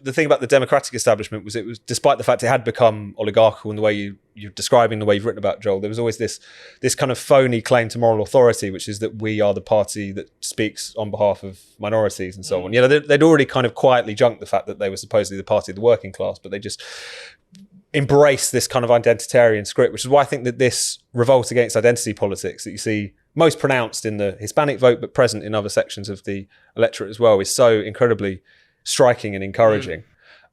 the thing about the democratic establishment was, it was, despite the fact it had become oligarchical in the way you're describing, the way you've written about, Joel, there was always this kind of phony claim to moral authority, which is that we are the party that speaks on behalf of minorities and so on. You know, they'd already kind of quietly junked the fact that they were supposedly the party of the working class, but they just embrace this kind of identitarian script, which is why I think that this revolt against identity politics that you see most pronounced in the Hispanic vote, but present in other sections of the electorate as well, is so incredibly striking and encouraging.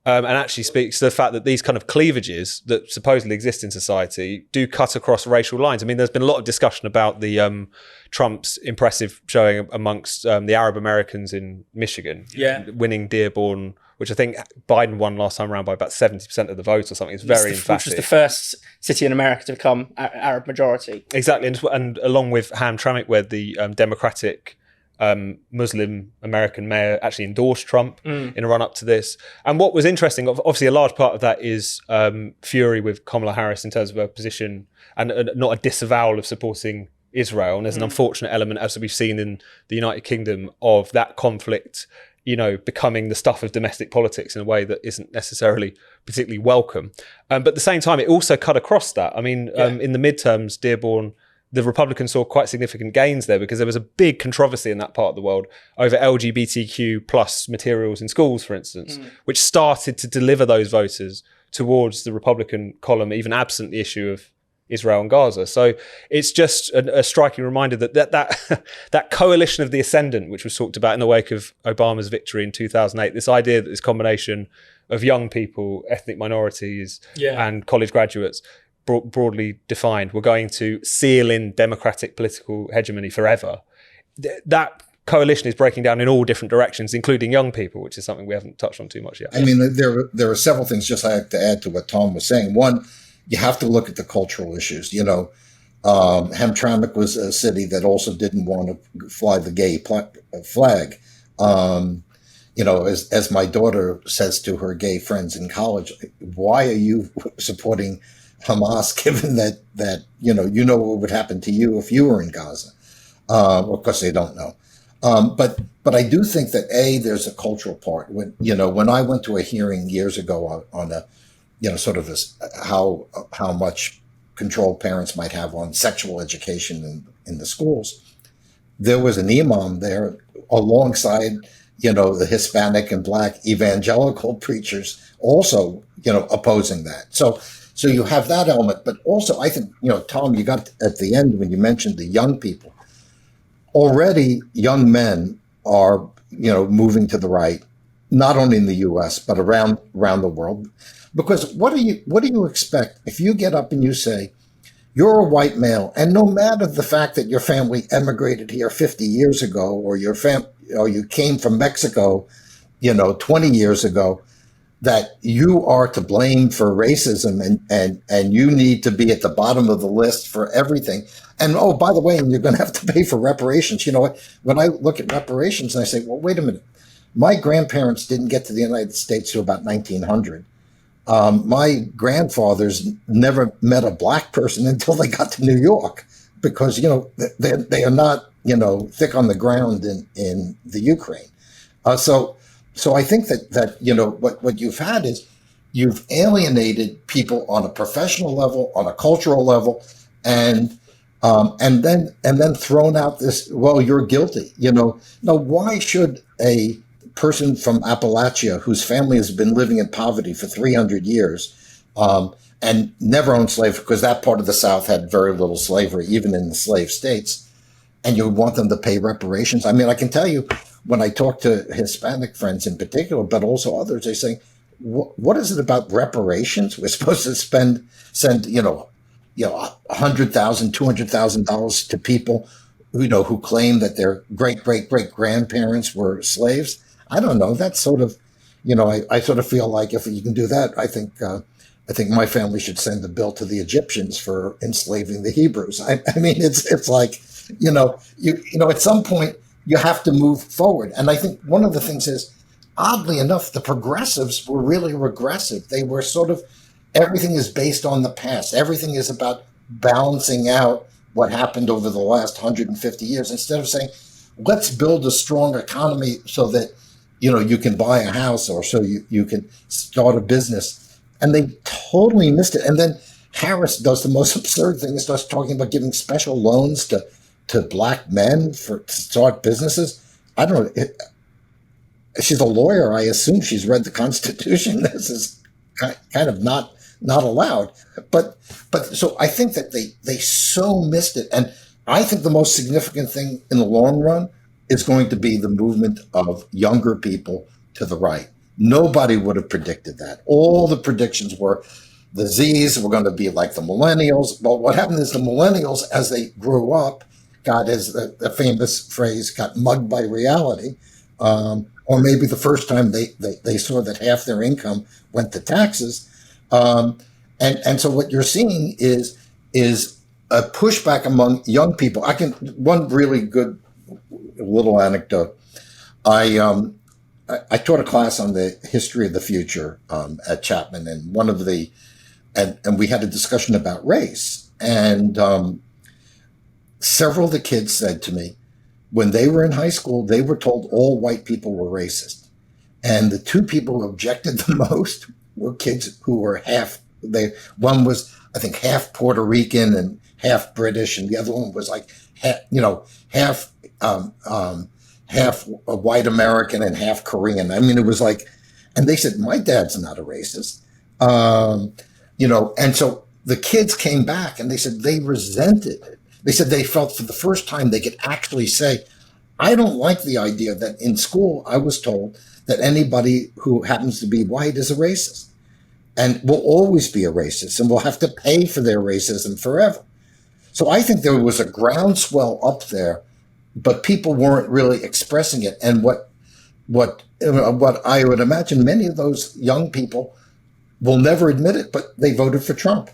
And actually speaks to the fact that these kind of cleavages that supposedly exist in society do cut across racial lines. I mean, there's been a lot of discussion about the Trump's impressive showing amongst the Arab Americans in Michigan, winning Dearborn, which I think Biden won last time around by about 70% of the vote or something. It's very emphatic. Which was the first city in America to become Arab majority. Exactly, and along with Hamtramck, where the Democratic Muslim American mayor actually endorsed Trump in a run-up to this. And what was interesting, obviously a large part of that is fury with Kamala Harris in terms of her position, and not a disavowal of supporting Israel. And there's an unfortunate element, as we've seen in the United Kingdom, of that conflict, you know, becoming the stuff of domestic politics in a way that isn't necessarily particularly welcome. But at the same time, it also cut across that. I mean, in the midterms, Dearborn, the Republicans saw quite significant gains there, because there was a big controversy in that part of the world over LGBTQ plus materials in schools, for instance, which started to deliver those voters towards the Republican column, even absent the issue of Israel and Gaza. So it's just a striking reminder that coalition of the ascendant, which was talked about in the wake of Obama's victory in 2008, this idea that this combination of young people, ethnic minorities, and college graduates, broadly defined, were going to seal in democratic political hegemony forever. That coalition is breaking down in all different directions, including young people, which is something we haven't touched on too much yet. I mean, there are several things just I have to add to what Tom was saying. One, you have to look at the cultural issues. You know, Hamtramck was a city that also didn't want to fly the gay flag. You know, as my daughter says to her gay friends in college, why are you supporting Hamas, given that you know what would happen to you if you were in Gaza? Of course, they don't know. But I do think that there's a cultural part. When I went to a hearing years ago on a, sort of this how much control parents might have on sexual education in the schools, there was an imam there alongside the Hispanic and Black evangelical preachers also opposing that. So you have that element, but also I think, Tom, you got at the end when you mentioned the young people. Already young men are, moving to the right, not only in the U.S., but around the world. Because what do you expect if you get up and you say, you're a white male, and no matter the fact that your family emigrated here 50 years ago, or you came from Mexico, 20 years ago, that you are to blame for racism and you need to be at the bottom of the list for everything. And, oh, by the way, you're going to have to pay for reparations. You know what? When I look at reparations and I say, well, wait a minute. My grandparents didn't get to the United States till about 1900. My grandfathers never met a Black person until they got to New York because, they are not, thick on the ground in the Ukraine. So I think that what you've had is you've alienated people on a professional level, on a cultural level, and then thrown out this, well, you're guilty. Now, why should a person from Appalachia whose family has been living in poverty for 300 years and never owned slaves, because that part of the South had very little slavery, even in the slave states, and you want them to pay reparations? I mean, I can tell you, when I talk to Hispanic friends in particular, but also others, they say, what is it about reparations? We're supposed to send $100,000, $200,000 to people who claim that their great grandparents were slaves. I don't know. That's sort of, I sort of feel like if you can do that, I think my family should send a bill to the Egyptians for enslaving the Hebrews. I mean, it's like, at some point, you have to move forward. And I think one of the things is, oddly enough, the progressives were really regressive. They were sort of, everything is based on the past. Everything is about balancing out what happened over the last 150 years, instead of saying, let's build a strong economy so that you can buy a house, or so you can start a business. And they totally missed it. And then Harris does the most absurd thing, starts talking about giving special loans to black men to start businesses. I don't know. She's a lawyer. I assume she's read the Constitution. This is kind of not allowed. But so I think that they so missed it. And I think the most significant thing in the long run is going to be the movement of younger people to the right. Nobody would have predicted that. All the predictions were the Zs were going to be like the millennials. Well, what happened is the millennials, as they grew up, got, as the famous phrase, got mugged by reality. Or maybe the first time they saw that half their income went to taxes. And so what you're seeing is a pushback among young people. One really good little anecdote. I taught a class on the history of the future at Chapman, and and we had a discussion about race. And several of the kids said to me, when they were in high school, they were told all white people were racist. And the two people who objected the most were kids who were one was, I think, half Puerto Rican and half British, and the other one was like, half white American and half Korean. I mean, it was like, and they said, my dad's not a racist. And so the kids came back and they said they resented it. They said they felt for the first time they could actually say, I don't like the idea that in school I was told that anybody who happens to be white is a racist and will always be a racist and will have to pay for their racism forever. So I think there was a groundswell up there, but people weren't really expressing it. And what I would imagine many of those young people will never admit it, but they voted for Trump.